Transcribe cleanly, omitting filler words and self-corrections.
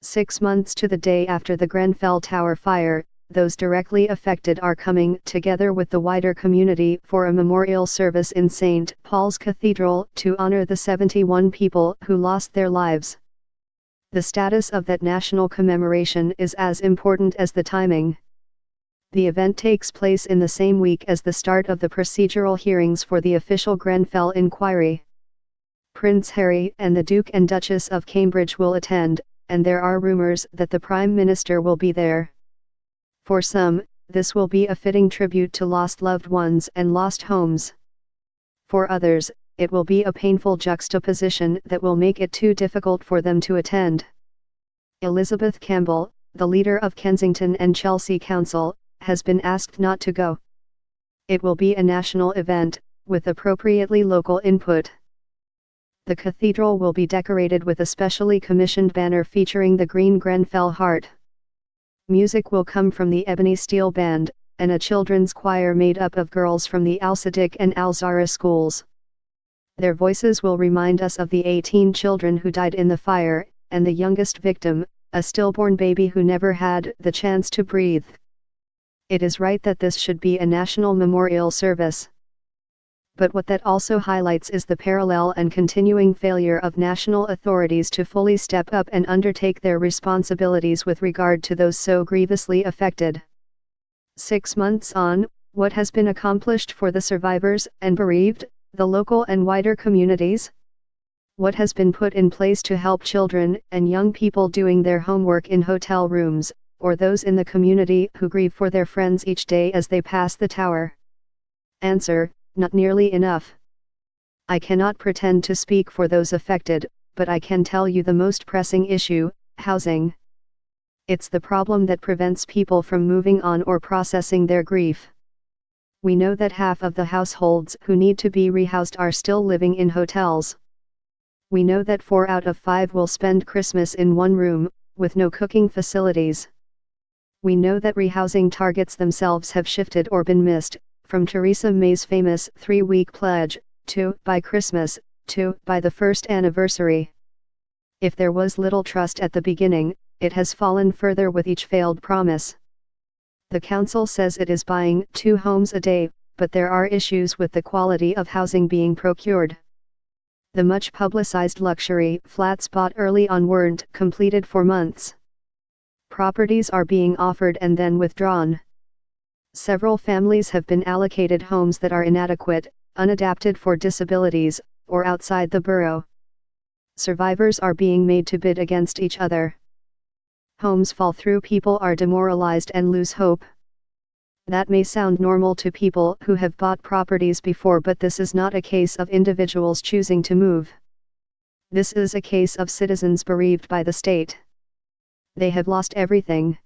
6 months to the day after the Grenfell Tower fire, those directly affected are coming together with the wider community for a memorial service in St. Paul's Cathedral to honor the 71 people who lost their lives. The status of that national commemoration is as important as the timing. The event takes place in the same week as the start of the procedural hearings for the official Grenfell inquiry. Prince Harry and the Duke and Duchess of Cambridge will attend, and there are rumors that the Prime Minister will be there. For some, this will be a fitting tribute to lost loved ones and lost homes. For others, it will be a painful juxtaposition that will make it too difficult for them to attend. Elizabeth Campbell, the leader of Kensington and Chelsea Council, has been asked not to go. It will be a national event, with appropriately local input. The cathedral will be decorated with a specially commissioned banner featuring the green Grenfell heart. Music will come from the Ebony Steel Band, and a children's choir made up of girls from the Al-Sadiq and Al-Zahra schools. Their voices will remind us of the 18 children who died in the fire, and the youngest victim, a stillborn baby who never had the chance to breathe. It is right that this should be a national memorial service. But what that also highlights is the parallel and continuing failure of national authorities to fully step up and undertake their responsibilities with regard to those so grievously affected. 6 months on, what has been accomplished for the survivors and bereaved, the local and wider communities? What has been put in place to help children and young people doing their homework in hotel rooms, or those in the community who grieve for their friends each day as they pass the tower? Answer: not nearly enough. I cannot pretend to speak for those affected, but I can tell you the most pressing issue: housing. It's the problem that prevents people from moving on or processing their grief. We know that half of the households who need to be rehoused are still living in hotels. We know that 4 out of 5 will spend Christmas in one room, with no cooking facilities. We know that rehousing targets themselves have shifted or been missed, from Theresa May's famous 3-week pledge, to by Christmas, to by the first anniversary. If there was little trust at the beginning, it has fallen further with each failed promise. The council says it is buying 2 homes a day, but there are issues with the quality of housing being procured. The much publicized luxury flats bought early on weren't completed for months. Properties are being offered and then withdrawn. Several families have been allocated homes that are inadequate, unadapted for disabilities, or outside the borough. Survivors are being made to bid against each other. Homes fall through, people are demoralized and lose hope. That may sound normal to people who have bought properties before, but this is not a case of individuals choosing to move. This is a case of citizens bereaved by the state. They have lost everything.